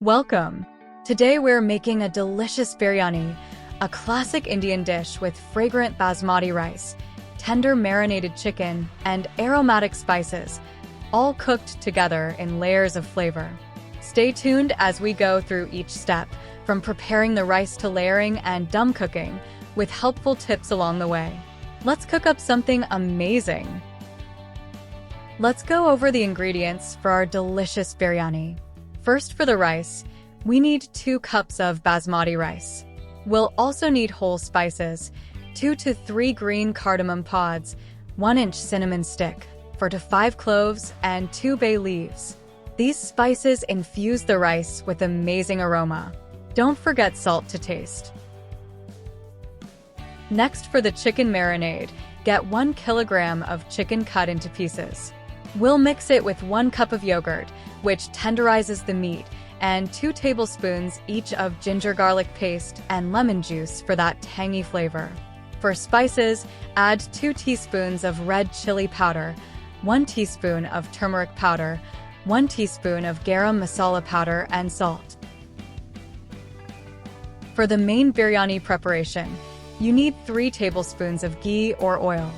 Welcome! Today we're making a delicious biryani, a classic Indian dish with fragrant basmati rice, tender marinated chicken, and aromatic spices, all cooked together in layers of flavor. Stay tuned as we go through each step, from preparing the rice to layering and dum cooking, with helpful tips along the way. Let's cook up something amazing! Let's go over the ingredients for our delicious biryani. First, for the rice, we need 2 cups of basmati rice. We'll also need whole spices, 2 to 3 green cardamom pods, 1-inch cinnamon stick, 4 to 5 cloves, and 2 bay leaves. These spices infuse the rice with amazing aroma. Don't forget salt to taste. Next, for the chicken marinade, get 1 kilogram of chicken cut into pieces. We'll mix it with 1 cup of yogurt, which tenderizes the meat, and 2 tablespoons each of ginger garlic paste and lemon juice for that tangy flavor. For spices, add 2 teaspoons of red chili powder, 1 teaspoon of turmeric powder, 1 teaspoon of garam masala powder, and salt. For the main biryani preparation, you need 3 tablespoons of ghee or oil.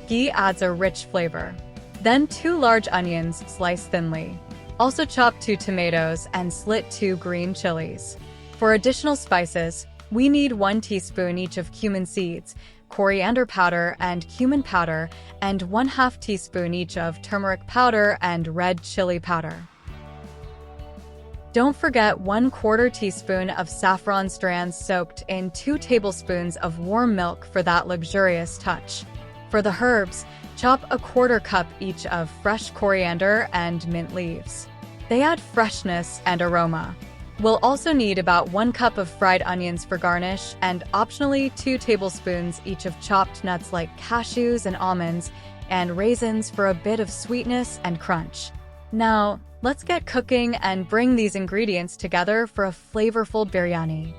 Ghee adds a rich flavor. Then 2 large onions sliced thinly. Also chop 2 tomatoes and slit 2 green chilies. For additional spices, we need 1 teaspoon each of cumin seeds, coriander powder and cumin powder, and 1/2 teaspoon each of turmeric powder and red chili powder. Don't forget 1/4 teaspoon of saffron strands soaked in 2 tablespoons of warm milk for that luxurious touch. For the herbs, chop 1/4 cup each of fresh coriander and mint leaves. They add freshness and aroma. We'll also need about 1 cup of fried onions for garnish and optionally 2 tablespoons each of chopped nuts like cashews and almonds, and raisins for a bit of sweetness and crunch. Now, let's get cooking and bring these ingredients together for a flavorful biryani.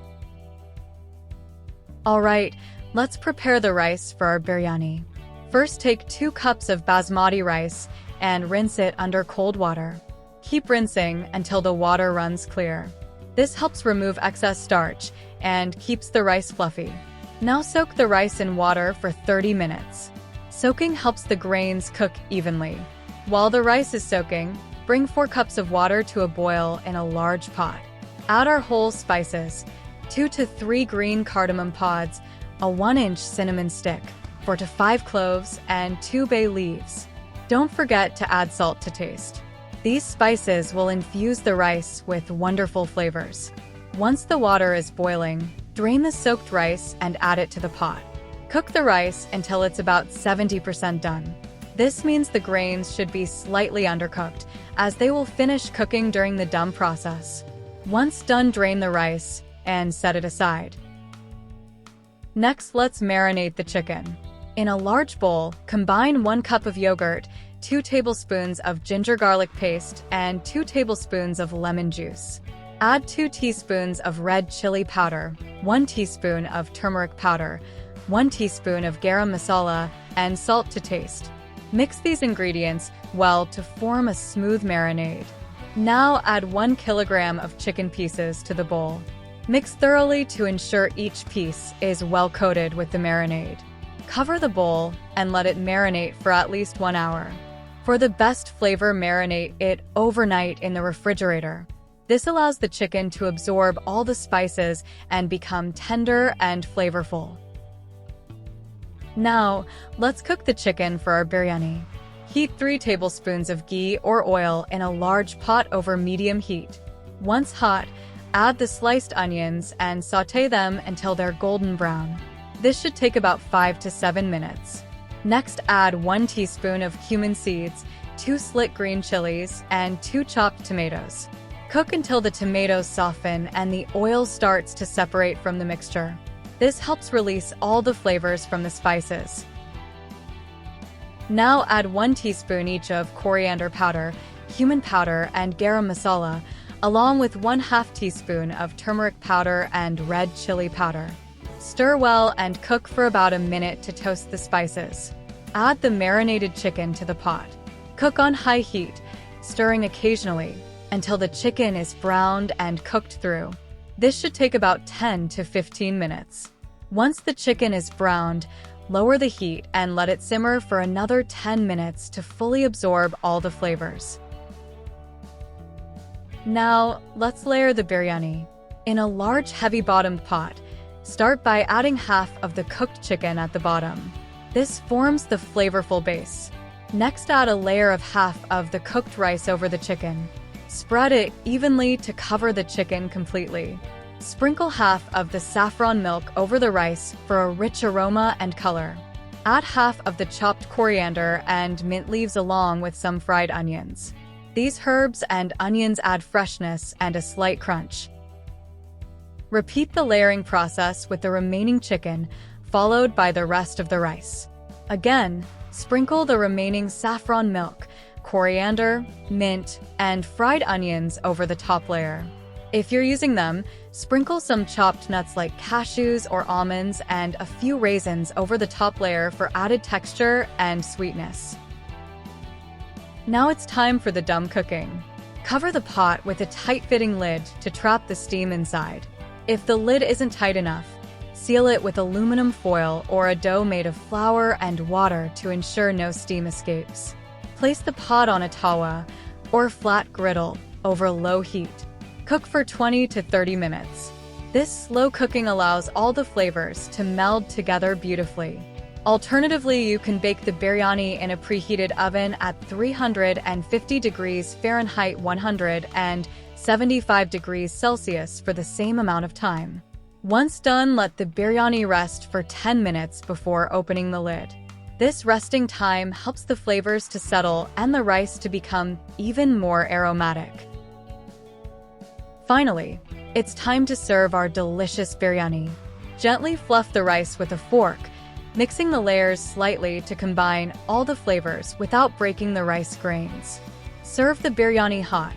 Alright, let's prepare the rice for our biryani. First, take 2 cups of basmati rice and rinse it under cold water. Keep rinsing until the water runs clear. This helps remove excess starch and keeps the rice fluffy. Now soak the rice in water for 30 minutes. Soaking helps the grains cook evenly. While the rice is soaking, bring 4 cups of water to a boil in a large pot. Add our whole spices, 2 to 3 green cardamom pods, a 1-inch cinnamon stick, 4 to 5 cloves, and 2 bay leaves. Don't forget to add salt to taste. These spices will infuse the rice with wonderful flavors. Once the water is boiling, drain the soaked rice and add it to the pot. Cook the rice until it's about 70% done. This means the grains should be slightly undercooked, as they will finish cooking during the dum process. Once done, drain the rice and set it aside. Next, let's marinate the chicken. In a large bowl, combine 1 cup of yogurt, 2 tablespoons of ginger garlic paste, and 2 tablespoons of lemon juice. Add 2 teaspoons of red chili powder, 1 teaspoon of turmeric powder, 1 teaspoon of garam masala, and salt to taste. Mix these ingredients well to form a smooth marinade. Now add 1 kilogram of chicken pieces to the bowl. Mix thoroughly to ensure each piece is well coated with the marinade. Cover the bowl and let it marinate for at least 1 hour. For the best flavor, marinate it overnight in the refrigerator. This allows the chicken to absorb all the spices and become tender and flavorful. Now, let's cook the chicken for our biryani. Heat 3 tablespoons of ghee or oil in a large pot over medium heat. Once hot, add the sliced onions and sauté them until they're golden brown. This should take about 5 to 7 minutes. Next, add 1 teaspoon of cumin seeds, 2 slit green chilies, and 2 chopped tomatoes. Cook until the tomatoes soften and the oil starts to separate from the mixture. This helps release all the flavors from the spices. Now add 1 teaspoon each of coriander powder, cumin powder, and garam masala, along with 1/2 teaspoon of turmeric powder and red chili powder. Stir well and cook for about a minute to toast the spices. Add the marinated chicken to the pot. Cook on high heat, stirring occasionally. until the chicken is browned and cooked through. This should take about 10 to 15 minutes. Once the chicken is browned, lower the heat and let it simmer for another 10 minutes to fully absorb all the flavors. Now, let's layer the biryani. In a large heavy-bottomed pot, start by adding half of the cooked chicken at the bottom. This forms the flavorful base. Next, add a layer of half of the cooked rice over the chicken. Spread it evenly to cover the chicken completely. Sprinkle half of the saffron milk over the rice for a rich aroma and color. Add half of the chopped coriander and mint leaves along with some fried onions. These herbs and onions add freshness and a slight crunch. Repeat the layering process with the remaining chicken, followed by the rest of the rice. Again, sprinkle the remaining saffron milk, coriander, mint, and fried onions over the top layer. If you're using them, sprinkle some chopped nuts like cashews or almonds and a few raisins over the top layer for added texture and sweetness. Now it's time for the dum cooking. Cover the pot with a tight-fitting lid to trap the steam inside. If the lid isn't tight enough, seal it with aluminum foil or a dough made of flour and water to ensure no steam escapes. Place the pot on a tawa or flat griddle over low heat. Cook for 20 to 30 minutes. This slow cooking allows all the flavors to meld together beautifully. Alternatively, you can bake the biryani in a preheated oven at 350 degrees Fahrenheit 175 degrees Celsius for the same amount of time. Once done, let the biryani rest for 10 minutes before opening the lid. This resting time helps the flavors to settle and the rice to become even more aromatic. Finally, it's time to serve our delicious biryani. Gently fluff the rice with a fork, mixing the layers slightly to combine all the flavors without breaking the rice grains. Serve the biryani hot,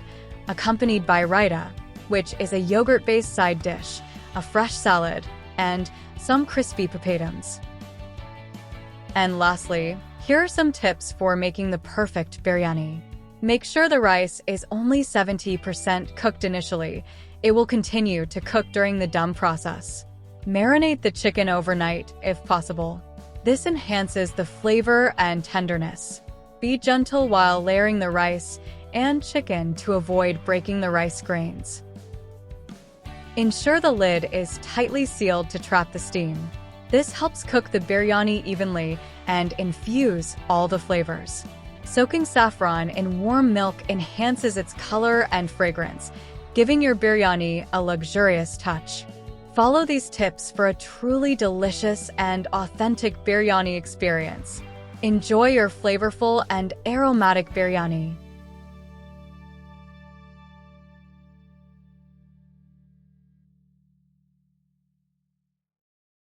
accompanied by raita, which is a yogurt-based side dish, a fresh salad, and some crispy papadums. And lastly, here are some tips for making the perfect biryani. Make sure the rice is only 70% cooked initially. It will continue to cook during the dum process. Marinate the chicken overnight if possible. This enhances the flavor and tenderness. Be gentle while layering the rice and chicken to avoid breaking the rice grains. Ensure the lid is tightly sealed to trap the steam. This helps cook the biryani evenly and infuse all the flavors. Soaking saffron in warm milk enhances its color and fragrance, giving your biryani a luxurious touch. Follow these tips for a truly delicious and authentic biryani experience. Enjoy your flavorful and aromatic biryani.